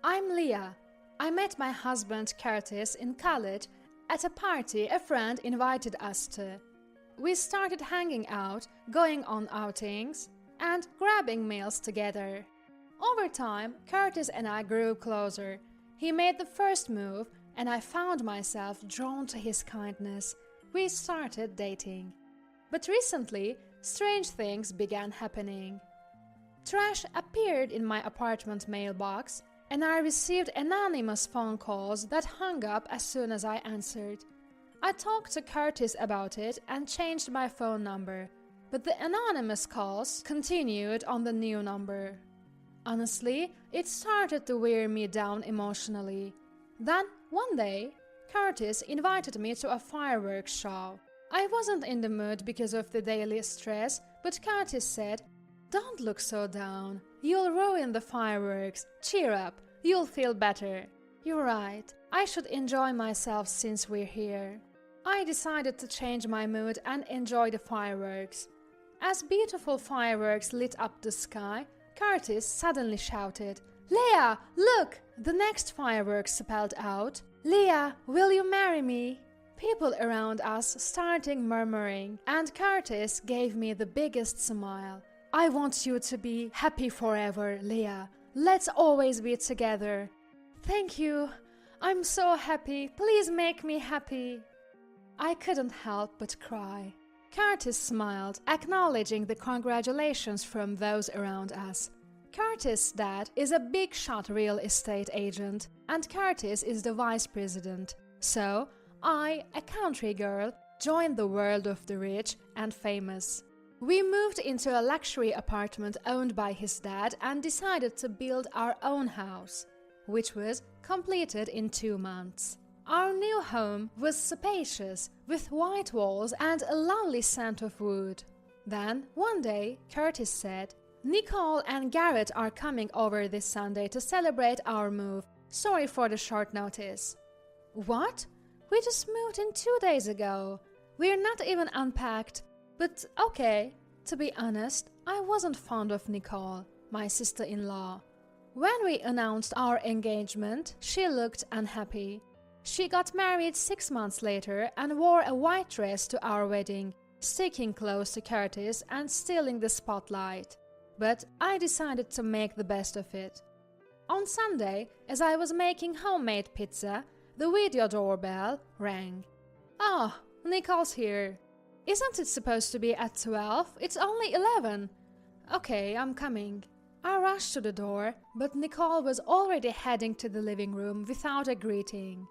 I'm Leah. I met my husband Curtis in college at a party a friend invited us to. We started hanging out, going on outings, and grabbing meals together. Over time, Curtis and I grew closer. He made the first move, and I found myself drawn to his kindness. We started dating. But recently, strange things began happening. Trash appeared in my apartment mailbox, and I received anonymous phone calls that hung up as soon as I answered. I talked to Curtis about it and changed my phone number, but the anonymous calls continued on the new number. Honestly, it started to wear me down emotionally. Then, one day, Curtis invited me to a fireworks show. I wasn't in the mood because of the daily stress, but Curtis said, "Don't look so down. You'll ruin the fireworks. Cheer up. You'll feel better." You're right. I should enjoy myself since we're here. I decided to change my mood and enjoy the fireworks. As beautiful fireworks lit up the sky, Curtis suddenly shouted, "Leah, look!" The next fireworks spelled out, "Leah, will you marry me?" People around us started murmuring, and Curtis gave me the biggest smile. "I want you to be happy forever, Leah. Let's always be together." "Thank you. I'm so happy. Please make me happy." I couldn't help but cry. Curtis smiled, acknowledging the congratulations from those around us. Curtis' dad is a big-shot real estate agent, and Curtis is the vice president. So, I, a country girl, joined the world of the rich and famous. We moved into a luxury apartment owned by his dad and decided to build our own house, which was completed in 2 months. Our new home was spacious, with white walls and a lovely scent of wood. Then, one day, Curtis said, "Nicole and Garrett are coming over this Sunday to celebrate our move. Sorry for the short notice." "What? We just moved in 2 days ago. We're not even unpacked." But okay, to be honest, I wasn't fond of Nicole, my sister-in-law. When we announced our engagement, she looked unhappy. She got married 6 months later and wore a white dress to our wedding, sticking close to Curtis and stealing the spotlight. But I decided to make the best of it. On Sunday, as I was making homemade pizza, the video doorbell rang. "Oh, Nicole's here." "Isn't it supposed to be at 12? It's only 11. "Okay, I'm coming." I rushed to the door, but Nicole was already heading to the living room without a greeting.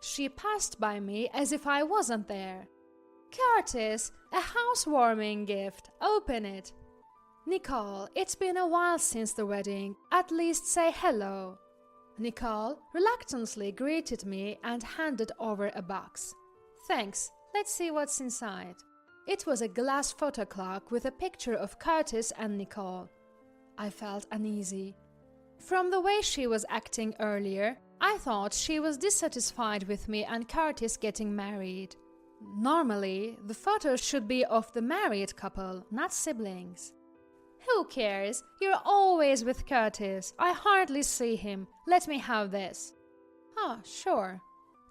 She passed by me as if I wasn't there. "Curtis, a housewarming gift. Open it." "Nicole, it's been a while since the wedding. At least say hello." Nicole reluctantly greeted me and handed over a box. "Thanks. Let's see what's inside." It was a glass photo clock with a picture of Curtis and Nicole. I felt uneasy. From the way she was acting earlier, I thought she was dissatisfied with me and Curtis getting married. Normally, the photo should be of the married couple, not siblings. "Who cares? You're always with Curtis. I hardly see him. Let me have this." "Oh, sure."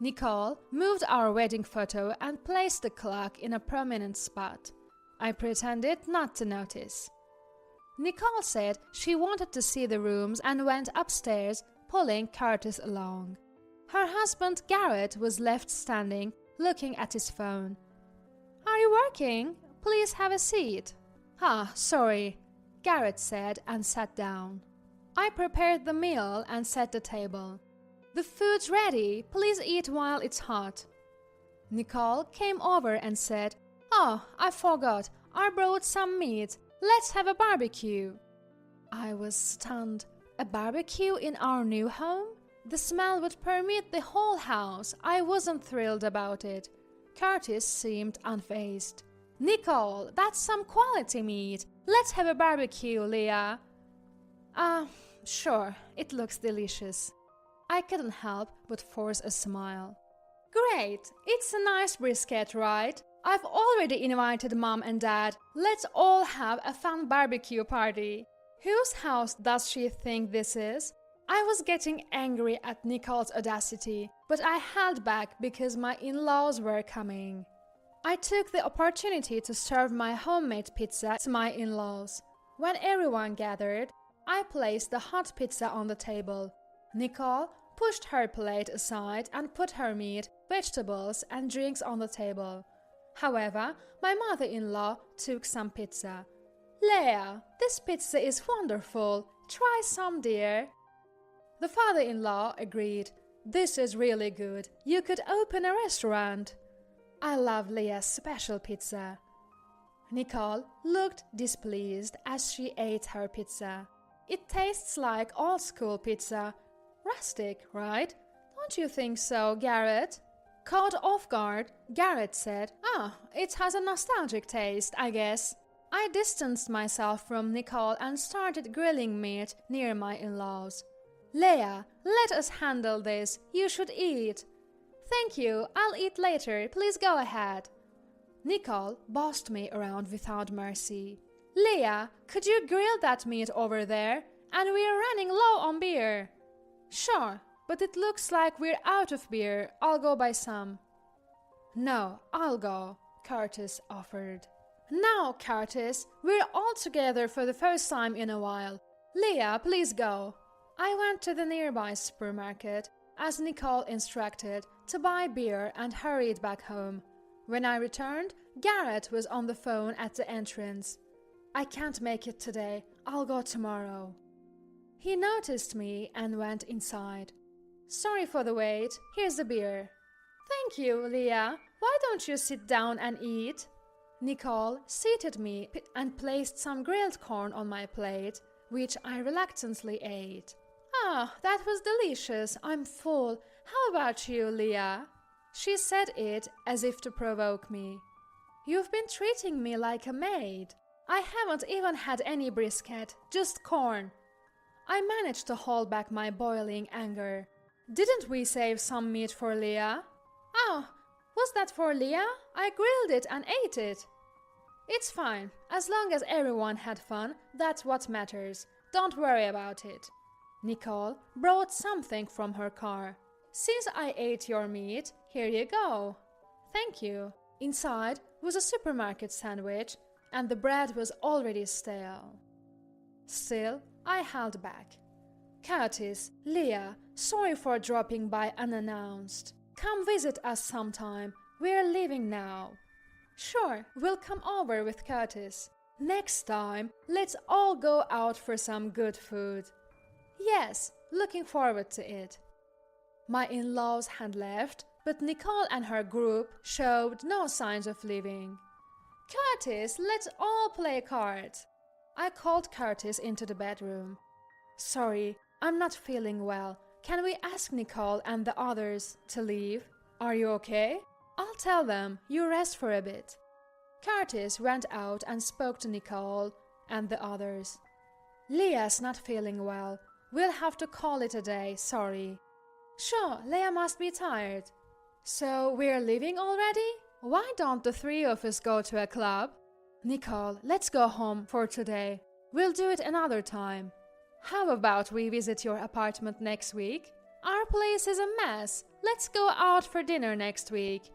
Nicole moved our wedding photo and placed the clock in a prominent spot. I pretended not to notice. Nicole said she wanted to see the rooms and went upstairs, pulling Curtis along. Her husband Garrett was left standing, looking at his phone. "Are you working? Please have a seat." "Ah, sorry," Garrett said and sat down. I prepared the meal and set the table. "The food's ready. Please eat while it's hot." Nicole came over and said, "Oh, I forgot. I brought some meat. Let's have a barbecue." I was stunned. A barbecue in our new home? The smell would permeate the whole house. I wasn't thrilled about it. Curtis seemed unfazed. "Nicole, that's some quality meat. Let's have a barbecue, Leah." Sure. It looks delicious." I couldn't help but force a smile. "Great! It's a nice brisket, right? I've already invited Mom and Dad. Let's all have a fun barbecue party." "Whose house does she think this is?" I was getting angry at Nicole's audacity, but I held back because my in-laws were coming. I took the opportunity to serve my homemade pizza to my in-laws. When everyone gathered, I placed the hot pizza on the table. Nicole pushed her plate aside and put her meat, vegetables, and drinks on the table. However, my mother-in-law took some pizza. "Leah, this pizza is wonderful. Try some, dear." The father-in-law agreed. "This is really good. You could open a restaurant." I love Leah's special pizza. Nicole looked displeased as she ate her pizza. "It tastes like old-school pizza. Rustic, right? Don't you think so, Garrett?" Caught off guard, Garrett said, "It has a nostalgic taste, I guess." I distanced myself from Nicole and started grilling meat near my in-laws. "Leah, let us handle this. You should eat." "Thank you, I'll eat later. Please go ahead." Nicole bossed me around without mercy. "Leah, could you grill that meat over there? And we're running low on beer." "Sure, but it looks like we're out of beer. I'll go buy some." "No, I'll go," Curtis offered. "No, Curtis, we're all together for the first time in a while. Leah, please go." I went to the nearby supermarket, as Nicole instructed, to buy beer and hurried back home. When I returned, Garrett was on the phone at the entrance. "I can't make it today. I'll go tomorrow." He noticed me and went inside. "Sorry for the wait. Here's the beer." "Thank you, Leah. Why don't you sit down and eat?" Nicole seated me and placed some grilled corn on my plate, which I reluctantly ate. That was delicious. I'm full. How about you, Leah?" She said it as if to provoke me. "You've been treating me like a maid. I haven't even had any brisket, just corn." I managed to hold back my boiling anger. "Didn't we save some meat for Leah?" "Oh, was that for Leah? I grilled it and ate it." "It's fine. As long as everyone had fun, that's what matters. Don't worry about it." Nicole brought something from her car. "Since I ate your meat, here you go." "Thank you." Inside was a supermarket sandwich, and the bread was already stale. Still, I held back. "Curtis, Leah, sorry for dropping by unannounced. Come visit us sometime. We're leaving now." "Sure, we'll come over with Curtis. Next time, let's all go out for some good food." "Yes, looking forward to it." My in-laws had left, but Nicole and her group showed no signs of leaving. "Curtis, let's all play cards." I called Curtis into the bedroom. "Sorry, I'm not feeling well. Can we ask Nicole and the others to leave? Are you okay?" "I'll tell them. You rest for a bit." Curtis went out and spoke to Nicole and the others. "Leah's not feeling well. We'll have to call it a day, sorry." "Sure, Leah must be tired." "So we're leaving already? Why don't the three of us go to a club?" "Nicole, let's go home for today. We'll do it another time." "How about we visit your apartment next week? Our place is a mess. Let's go out for dinner next week."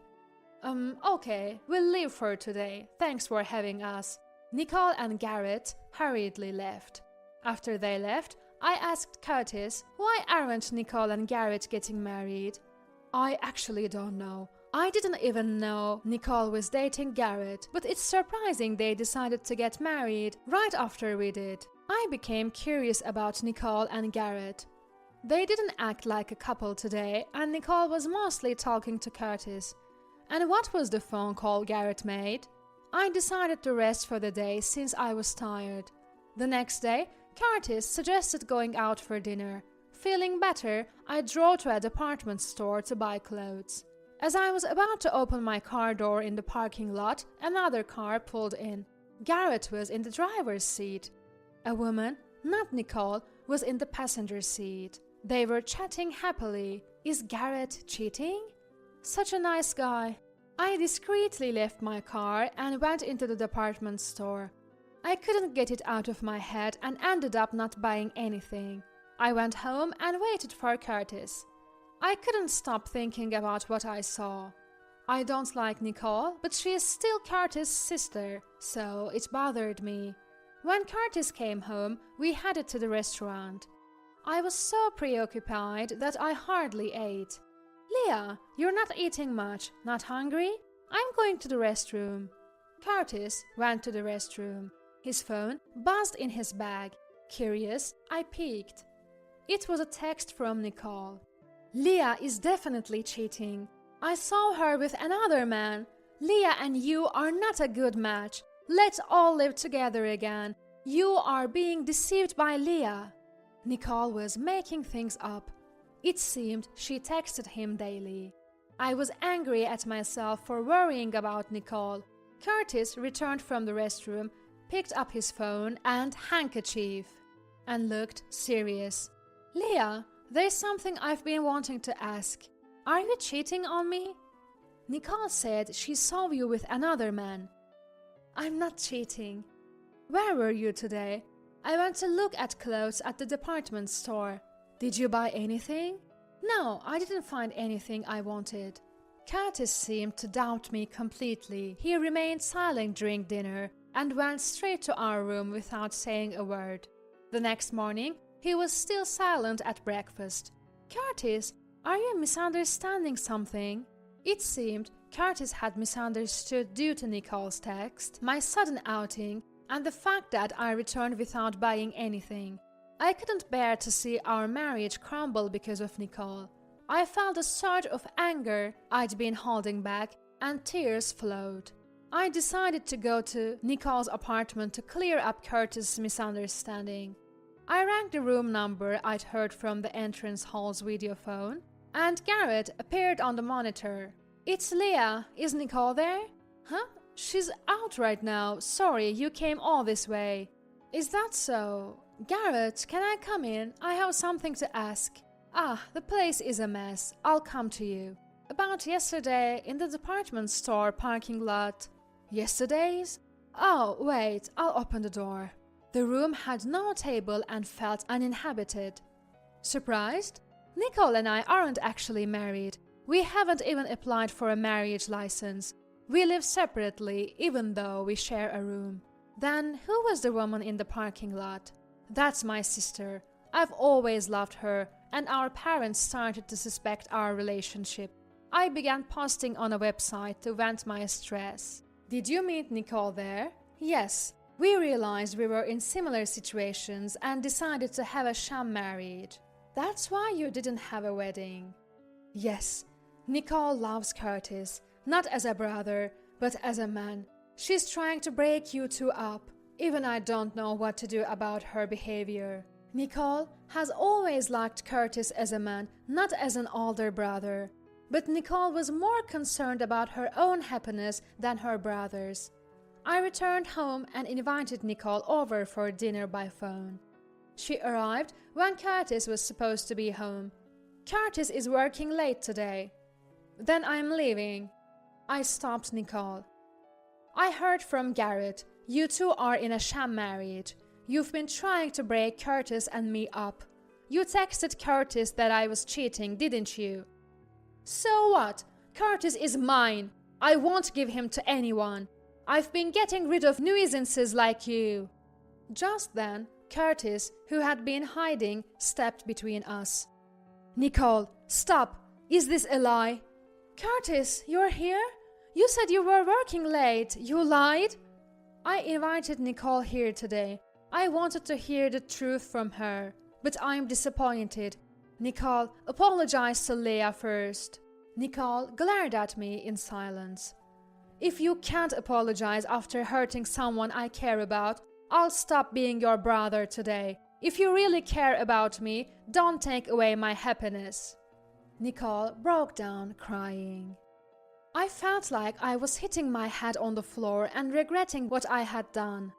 Okay, we'll leave for today. Thanks for having us." Nicole and Garrett hurriedly left. After they left, I asked Curtis, "Why aren't Nicole and Garrett getting married?" "I actually don't know. I didn't even know Nicole was dating Garrett, but it's surprising they decided to get married right after we did." I became curious about Nicole and Garrett. They didn't act like a couple today, and Nicole was mostly talking to Curtis. And what was the phone call Garrett made? I decided to rest for the day since I was tired. The next day, Curtis suggested going out for dinner. Feeling better, I drove to a department store to buy clothes. As I was about to open my car door in the parking lot, another car pulled in. Garrett was in the driver's seat. A woman, not Nicole, was in the passenger seat. They were chatting happily. Is Garrett cheating? Such a nice guy. I discreetly left my car and went into the department store. I couldn't get it out of my head and ended up not buying anything. I went home and waited for Curtis. I couldn't stop thinking about what I saw. I don't like Nicole, but she is still Curtis' sister, so it bothered me. When Curtis came home, we headed to the restaurant. I was so preoccupied that I hardly ate. Leah, you're not eating much. Not hungry? I'm going to the restroom. Curtis went to the restroom. His phone buzzed in his bag. Curious, I peeked. It was a text from Nicole. Leah is definitely cheating. I saw her with another man. Leah and you are not a good match. Let's all live together again. You are being deceived by Leah. Nicole was making things up. It seemed she texted him daily. I was angry at myself for worrying about Nicole. Curtis returned from the restroom, picked up his phone and handkerchief, and looked serious. Leah, there's something I've been wanting to ask. Are you cheating on me? Nicole said she saw you with another man. I'm not cheating. Where were you today? I went to look at clothes at the department store. Did you buy anything? No, I didn't find anything I wanted. Curtis seemed to doubt me completely. He remained silent during dinner and went straight to our room without saying a word. The next morning, he was still silent at breakfast. Curtis, are you misunderstanding something? It seemed Curtis had misunderstood due to Nicole's text, my sudden outing, and the fact that I returned without buying anything. I couldn't bear to see our marriage crumble because of Nicole. I felt a surge of anger I'd been holding back, and tears flowed. I decided to go to Nicole's apartment to clear up Curtis' misunderstanding. I rang the room number I'd heard from the entrance hall's video phone, and Garrett appeared on the monitor. It's Leah. Is Nicole there? Huh? She's out right now. Sorry, you came all this way. Is that so? Garrett, can I come in? I have something to ask. The place is a mess. I'll come to you. About yesterday in the department store parking lot. Yesterday's? Oh, wait, I'll open the door. The room had no table and felt uninhabited. Surprised? Nicole and I aren't actually married. We haven't even applied for a marriage license. We live separately, even though we share a room. Then, who was the woman in the parking lot? That's my sister. I've always loved her, and our parents started to suspect our relationship. I began posting on a website to vent my stress. Did you meet Nicole there? Yes. We realized we were in similar situations and decided to have a sham marriage. That's why you didn't have a wedding. Yes. Nicole loves Curtis, not as a brother, but as a man. She's trying to break you two up. Even I don't know what to do about her behavior. Nicole has always liked Curtis as a man, not as an older brother. But Nicole was more concerned about her own happiness than her brother's. I returned home and invited Nicole over for dinner by phone. She arrived when Curtis was supposed to be home. Curtis is working late today. Then I'm leaving. I stopped Nicole. I heard from Garrett. You two are in a sham marriage. You've been trying to break Curtis and me up. You texted Curtis that I was cheating, didn't you? So what? Curtis is mine. I won't give him to anyone. I've been getting rid of nuisances like you. Just then, Curtis, who had been hiding, stepped between us. Nicole, stop! Is this a lie? Curtis, you're here? You said you were working late. You lied? I invited Nicole here today. I wanted to hear the truth from her, but I'm disappointed. Nicole, apologize to Leah first. Nicole glared at me in silence. If you can't apologize after hurting someone I care about, I'll stop being your brother today. If you really care about me, don't take away my happiness. Nicole broke down crying. I felt like I was hitting my head on the floor and regretting what I had done.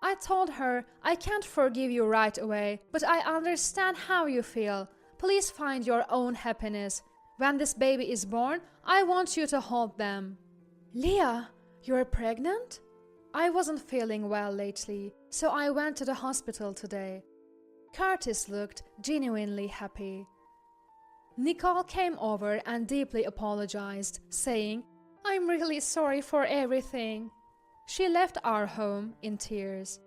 I told her, I can't forgive you right away, but I understand how you feel. Please find your own happiness. When this baby is born, I want you to hold them. Leah, you're pregnant? I wasn't feeling well lately, so I went to the hospital today. Curtis looked genuinely happy. Nicole came over and deeply apologized, saying, "I'm really sorry for everything." She left our home in tears.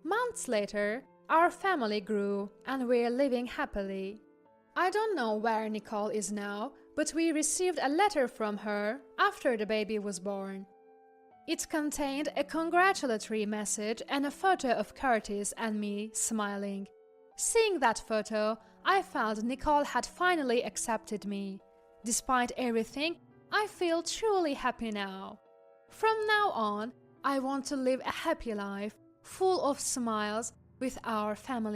Months later, our family grew and we're living happily. I don't know where Nicole is now, but we received a letter from her after the baby was born. It contained a congratulatory message and a photo of Curtis and me smiling. Seeing that photo, I felt Nicole had finally accepted me. Despite everything, I feel truly happy now. From now on, I want to live a happy life, full of smiles with our family.